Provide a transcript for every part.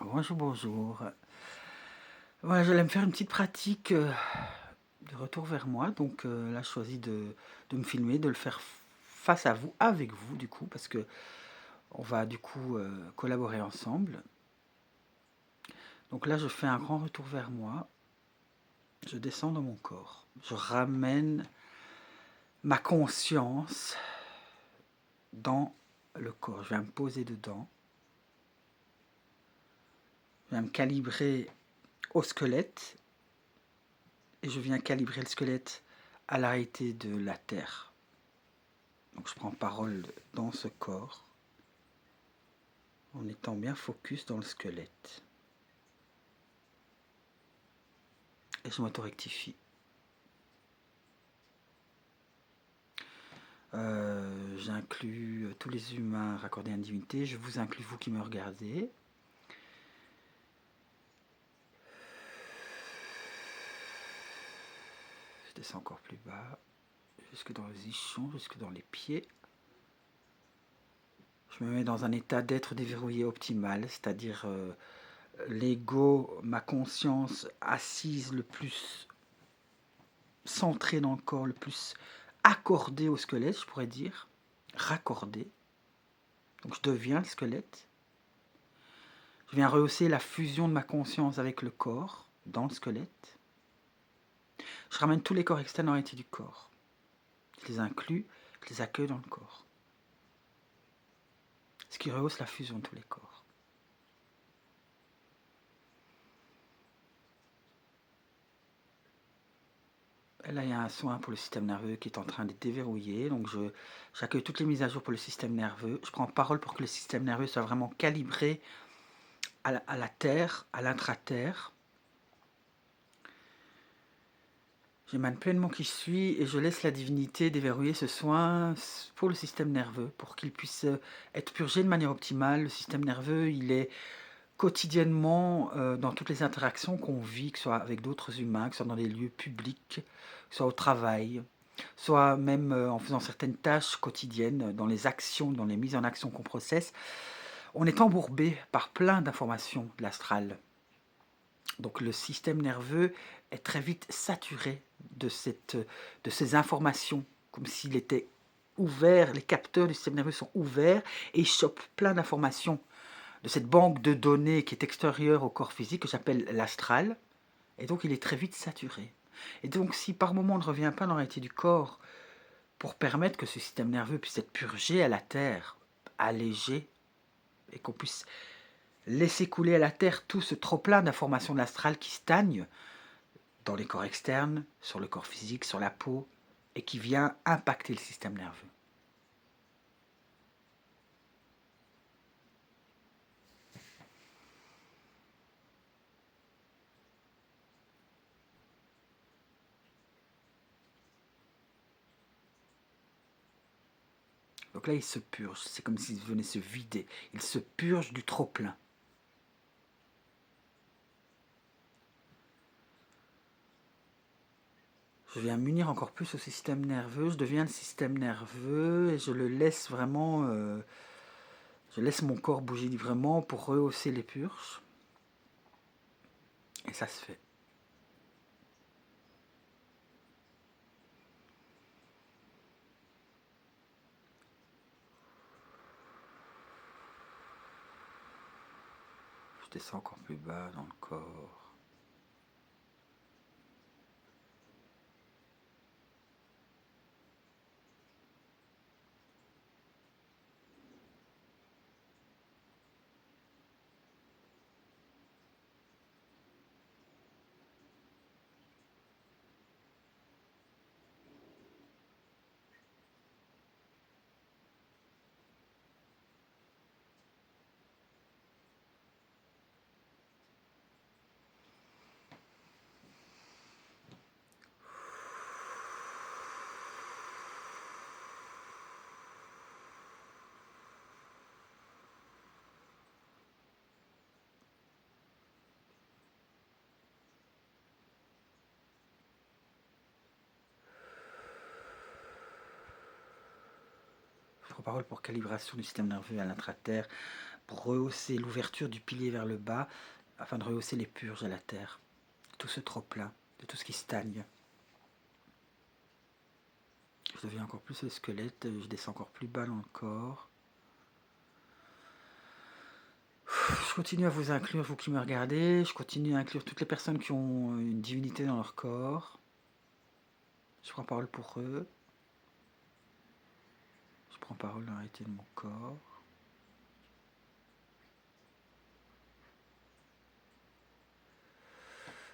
Bonjour, bonjour. Voilà, j'allais me faire une petite pratique de retour vers moi. Donc là, je choisis de me filmer, de le faire face à vous, avec vous, du coup, parce que on va du coup collaborer ensemble. Donc là, je fais un grand retour vers moi. Je descends dans mon corps. Je ramène ma conscience dans le corps. Je viens me poser dedans. Je viens me calibrer au squelette. Et je viens calibrer le squelette à l'arrêté de la terre. Donc je prends parole dans ce corps en étant bien focus dans le squelette. Et je m'auto-rectifie. J'inclus tous les humains raccordés à une divinité. Je vous inclus, vous qui me regardez. Je descends encore plus bas, jusque dans les ischons, jusque dans les pieds. Je me mets dans un état d'être déverrouillé optimal, c'est-à-dire l'ego, ma conscience assise le plus centrée dans le corps, le plus accordée au squelette, je pourrais dire, raccordée. Donc je deviens le squelette. Je viens rehausser la fusion de ma conscience avec le corps, dans le squelette. Je ramène tous les corps externes en réalité du corps. Je les inclus, je les accueille dans le corps. Ce qui rehausse la fusion de tous les corps. Et là, il y a un soin pour le système nerveux qui est en train de déverrouiller. Donc j'accueille toutes les mises à jour pour le système nerveux. Je prends parole pour que le système nerveux soit vraiment calibré à la terre, à l'intra-terre. J'émane pleinement qui je suis et je laisse la divinité déverrouiller ce soin pour le système nerveux, pour qu'il puisse être purgé de manière optimale. Le système nerveux, il est quotidiennement dans toutes les interactions qu'on vit, que ce soit avec d'autres humains, que ce soit dans des lieux publics, que ce soit au travail, soit même en faisant certaines tâches quotidiennes, dans les actions, dans les mises en action qu'on processe. On est embourbé par plein d'informations de l'astral. Donc le système nerveux est très vite saturé de ces informations, comme s'il était ouvert, les capteurs du système nerveux sont ouverts et ils chopent plein d'informations de cette banque de données qui est extérieure au corps physique, que j'appelle l'astral, et donc il est très vite saturé. Et donc si par moment on ne revient pas dans la réalité du corps pour permettre que ce système nerveux puisse être purgé à la terre, allégé, et qu'on puisse laisser couler à la terre tout ce trop-plein d'informations de l'astral qui stagne dans les corps externes, sur le corps physique, sur la peau, et qui vient impacter le système nerveux. Donc là, il se purge, c'est comme s'il venait se vider, il se purge du trop-plein. Je viens munir encore plus au système nerveux, je deviens le système nerveux et je le laisse vraiment, je laisse mon corps bouger librement pour rehausser les purges. Et ça se fait. Je descends encore plus bas dans le corps. Je prends parole pour calibration du système nerveux à l'intra-terre, pour rehausser l'ouverture du pilier vers le bas, afin de rehausser les purges à la terre. Tout ce trop-plein, de tout ce qui stagne. Je deviens encore plus le squelette, je descends encore plus bas dans le corps. Je continue à vous inclure, vous qui me regardez. Je continue à inclure toutes les personnes qui ont une divinité dans leur corps. Je prends parole pour eux. Je prends parole dans la réalité de mon corps.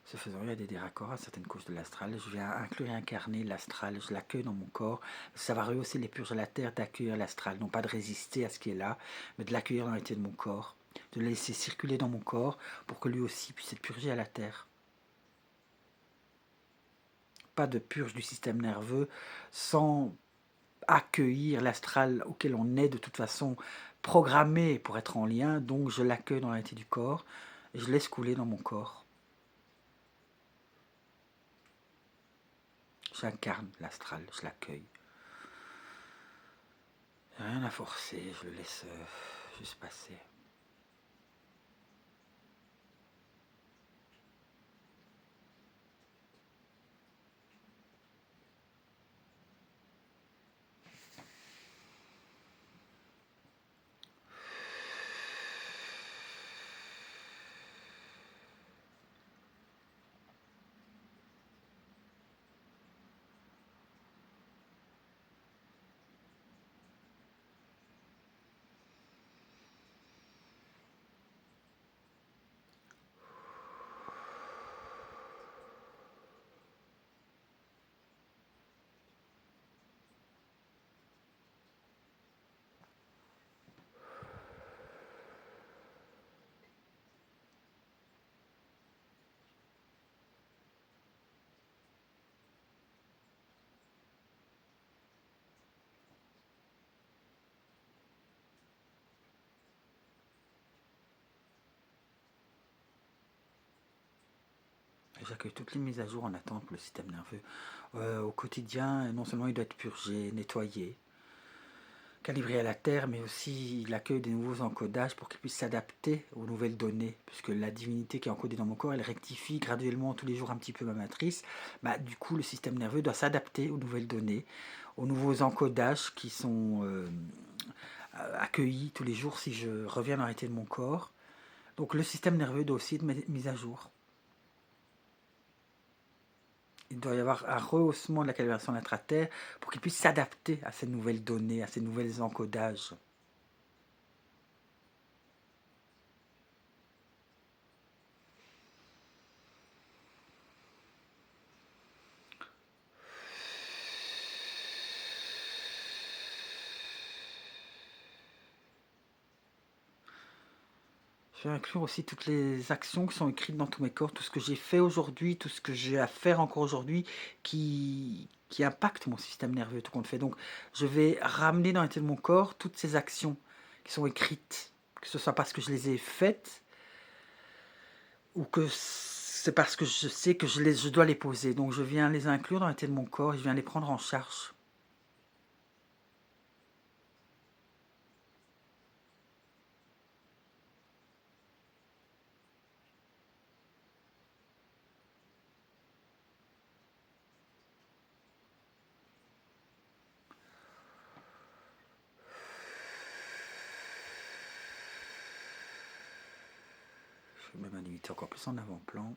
Ce faisant, il y a des raccords à certaines couches de l'astral. Je viens inclure et incarner l'astral. Je l'accueille dans mon corps. Ça va rehausser les purges à la terre d'accueillir l'astral. Non pas de résister à ce qui est là, mais de l'accueillir dans la réalité de mon corps. De le laisser circuler dans mon corps pour que lui aussi puisse être purgé à la terre. Pas de purge du système nerveux sans accueillir l'astral auquel on est de toute façon programmé pour être en lien. Donc je l'accueille dans la réalité du corps et je laisse couler dans mon corps. J'incarne l'astral, je l'accueille. Rien à forcer, je le laisse juste passer. J'accueille toutes les mises à jour en attente pour le système nerveux. Au quotidien, non seulement il doit être purgé, nettoyé, calibré à la terre, mais aussi il accueille des nouveaux encodages pour qu'il puisse s'adapter aux nouvelles données, puisque la divinité qui est encodée dans mon corps, elle rectifie graduellement tous les jours un petit peu ma matrice. Du coup, le système nerveux doit s'adapter aux nouvelles données, aux nouveaux encodages qui sont accueillis tous les jours si je reviens dans la réalité de mon corps. Donc le système nerveux doit aussi être mis à jour. Il doit y avoir un rehaussement de la calibration de l'intra-terre pour qu'il puisse s'adapter à ces nouvelles données, à ces nouveaux encodages. Je vais inclure aussi toutes les actions qui sont écrites dans tous mes corps, tout ce que j'ai fait aujourd'hui, tout ce que j'ai à faire encore aujourd'hui qui impacte mon système nerveux, tout compte fait. Donc je vais ramener dans l'état de mon corps toutes ces actions qui sont écrites, que ce soit parce que je les ai faites ou que c'est parce que je sais que je dois les poser. Donc je viens les inclure dans l'état de mon corps et je viens les prendre en charge. Je mets ma divinité encore plus en avant-plan.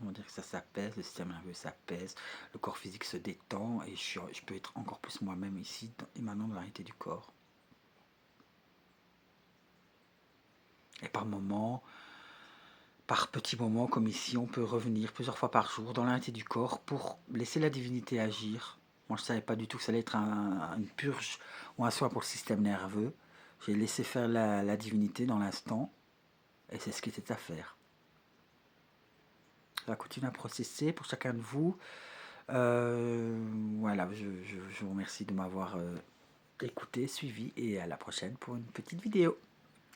on dirait que ça s'apaise, le système nerveux s'apaise, le corps physique se détend et je peux être encore plus moi-même ici et maintenant dans l'arrêté du corps. Et par moments, par petits moments comme ici, on peut revenir plusieurs fois par jour dans l'arrêté du corps pour laisser la divinité agir. Moi, je ne savais pas du tout que ça allait être une purge ou un soin pour le système nerveux. J'ai laissé faire la divinité dans l'instant et c'est ce qui était à faire. Ça continue à processer pour chacun de vous. Voilà, je vous remercie de m'avoir écouté, suivi et à la prochaine pour une petite vidéo.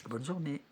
Bonne journée.